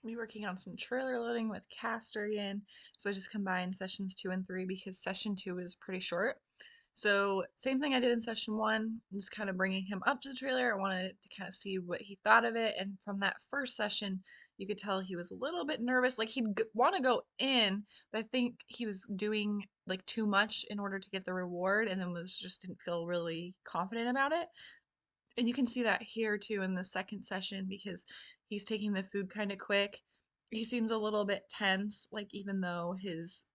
Be working on some trailer loading with Castor again. So I just combined sessions 2 and 3 because session 2 is pretty short. So same thing I did in session 1, just kind of bringing him up to the trailer. I wanted to kind of see what he thought of it. And from that first session, you could tell he was a little bit nervous. Like he'd want to go in, but I think he was doing like too much in order to get the reward, and then was just didn't feel really confident about it. And you can see that here too in the second session because he's taking the food kind of quick. He seems a little bit tense, like even though his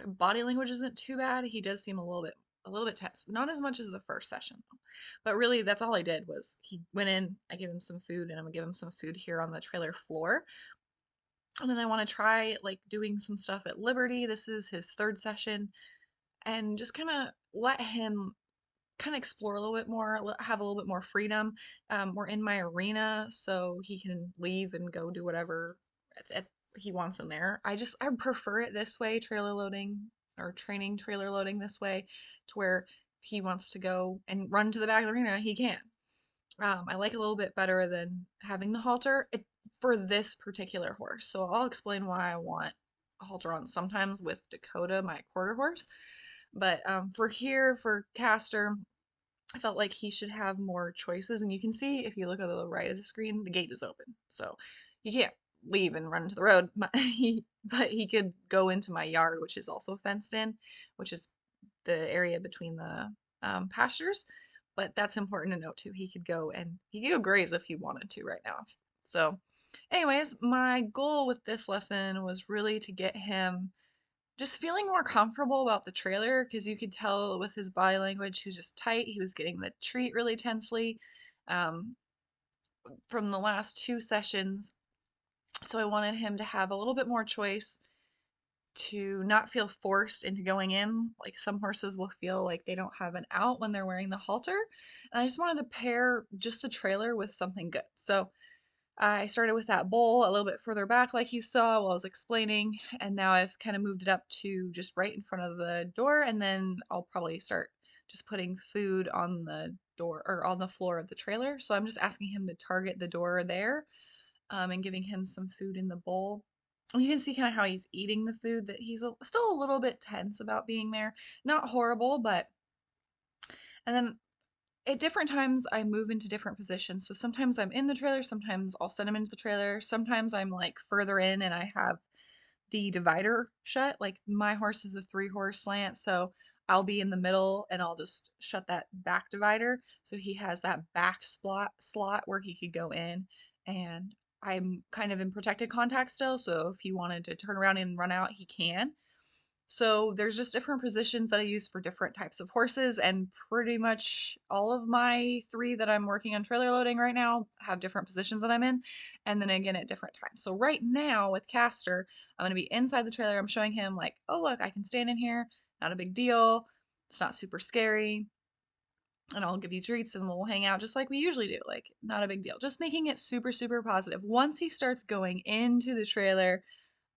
body language isn't too bad, he does seem a little bit tense. Not as much as the first session though. But really that's all I did was he went in, I gave him some food, and I'm gonna give him some food here on the trailer floor. And then I want to try like doing some stuff at Liberty. This is his third session, and just kind of let him kind of explore a little bit more, have a little bit more freedom. We're in my arena, so he can leave and go do whatever he wants in there. I prefer it this way, trailer loading or training trailer loading this way, to where if he wants to go and run to the back of the arena, he can. I like it a little bit better than having the halter for this particular horse. So I'll explain why I want a halter on sometimes with Dakota, my quarter horse. But for here, for Castor, I felt like he should have more choices. And you can see if you look at the right of the screen, the gate is open. So he can't leave and run to the road. But he could go into my yard, which is also fenced in, which is the area between the pastures. But that's important to note too. He could go graze if he wanted to right now. So, anyways, my goal with this lesson was really to get him just feeling more comfortable about the trailer because you could tell with his body language he was just tight. He was getting the treat really tensely um, from the last 2 sessions. So I wanted him to have a little bit more choice, to not feel forced into going in. Like some horses will feel like they don't have an out when they're wearing the halter. And I just wanted to pair just the trailer with something good. So I started with that bowl a little bit further back, like you saw while I was explaining, and now I've kind of moved it up to just right in front of the door, and then I'll probably start just putting food on the door or on the floor of the trailer. So I'm just asking him to target the door there, and giving him some food in the bowl. And you can see kind of how he's eating the food, that still a little bit tense about being there. Not horrible, but. And then at different times I move into different positions. So sometimes I'm in the trailer, sometimes I'll send him into the trailer. Sometimes I'm like further in and I have the divider shut. Like my horse is a 3-horse slant, so I'll be in the middle and I'll just shut that back divider so he has that back slot where he could go in. And I'm kind of in protected contact still, so if he wanted to turn around and run out, he can. So there's just different positions that I use for different types of horses, and pretty much all of my 3 that I'm working on trailer loading right now have different positions that I'm in, and then again at different times. So right now with Castor, I'm gonna be inside the trailer. I'm showing him like, oh look, I can stand in here, not a big deal. It's not super scary. And I'll give you treats and we'll hang out just like we usually do. Like, not a big deal. Just making it super, super positive. Once he starts going into the trailer,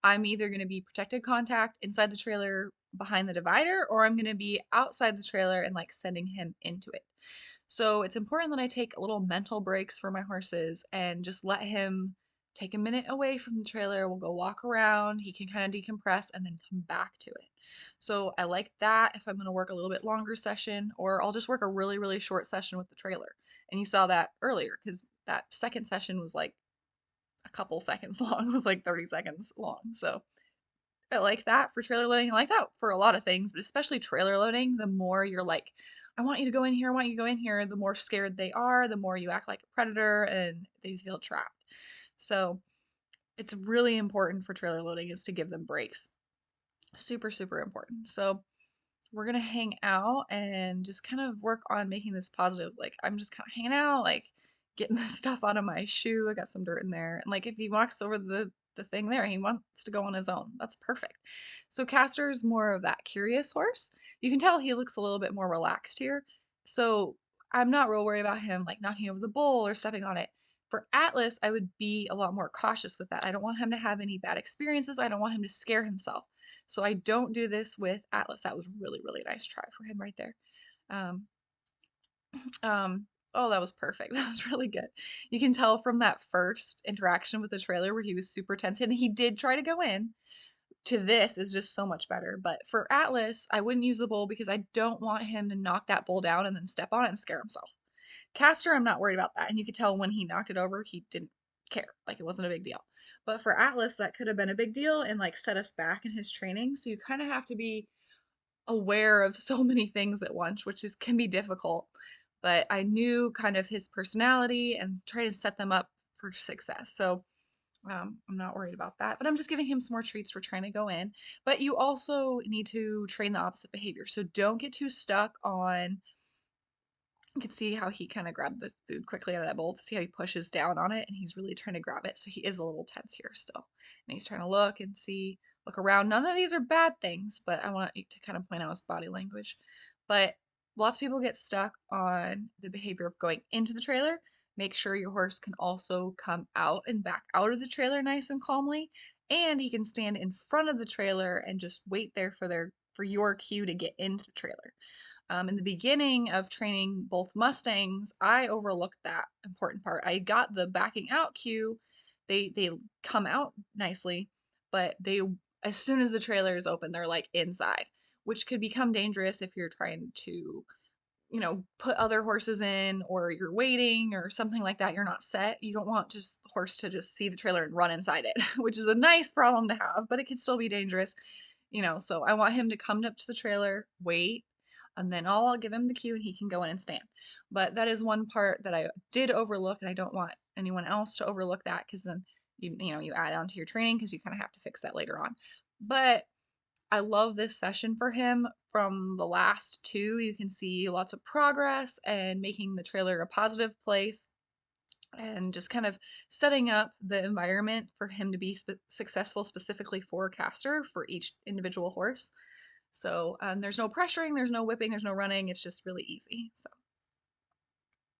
I'm either going to be protected contact inside the trailer behind the divider, or I'm going to be outside the trailer and like sending him into it. So it's important that I take little mental breaks for my horses and just let him take a minute away from the trailer. We'll go walk around. He can kind of decompress and then come back to it. So I like that if I'm going to work a little bit longer session, or I'll just work a really, really short session with the trailer. And you saw that earlier because that second session was like a couple seconds long. It was like 30 seconds long. So I like that for trailer loading. I like that for a lot of things, but especially trailer loading. The more you're like, I want you to go in here, I want you to go in here, the more scared they are, the more you act like a predator and they feel trapped. So it's really important for trailer loading is to give them breaks. Super, super important. So we're gonna hang out and just kind of work on making this positive. Like I'm just kind of hanging out, like getting the stuff out of my shoe. I got some dirt in there. And like if he walks over the thing there, he wants to go on his own. That's perfect. So Castor's more of that curious horse. You can tell he looks a little bit more relaxed here. So I'm not real worried about him like knocking over the bowl or stepping on it. For Atlas, I would be a lot more cautious with that. I don't want him to have any bad experiences. I don't want him to scare himself. So I don't do this with Atlas. That was really, really nice try for him right there. Um, um, Oh, that was perfect. That was really good. You can tell from that first interaction with the trailer where he was super tense and he did try to go in, to this is just so much better. But for Atlas, I wouldn't use the bull because I don't want him to knock that bull down and then step on it and scare himself. Castor, I'm not worried about that. And you could tell when he knocked it over, he didn't care. Like it wasn't a big deal. But for Atlas, that could have been a big deal and like set us back in his training. So you kind of have to be aware of so many things at once, which is can be difficult. But I knew kind of his personality and try to set them up for success. So I'm not worried about that, but I'm just giving him some more treats for trying to go in. But you also need to train the opposite behavior. So don't get too stuck on. You can see how he kind of grabbed the food quickly out of that bowl. See how he pushes down on it, and he's really trying to grab it. So he is a little tense here still, and he's trying to look and see, look around. None of these are bad things, but I want to kind of point out his body language. But lots of people get stuck on the behavior of going into the trailer. Make sure your horse can also come out and back out of the trailer nice and calmly, and he can stand in front of the trailer and just wait there for your cue to get into the trailer. In the beginning of training both Mustangs, I overlooked that important part. I got the backing out cue. They come out nicely, but they as soon as the trailer is open, they're like inside, which could become dangerous if you're trying to, put other horses in or you're waiting or something like that. You're not set. You don't want just the horse to just see the trailer and run inside it, which is a nice problem to have, but it can still be dangerous. So I want him to come up to the trailer, wait, and then I'll give him the cue and he can go in and stand. But that is one part that I did overlook, and I don't want anyone else to overlook that because then you add on to your training because you kind of have to fix that later on. But I love this session for him. From the last two, you can see lots of progress and making the trailer a positive place and just kind of setting up the environment for him to be successful specifically for Castor for each individual horse. So there's no pressuring, there's no whipping, there's no running. It's just really easy. So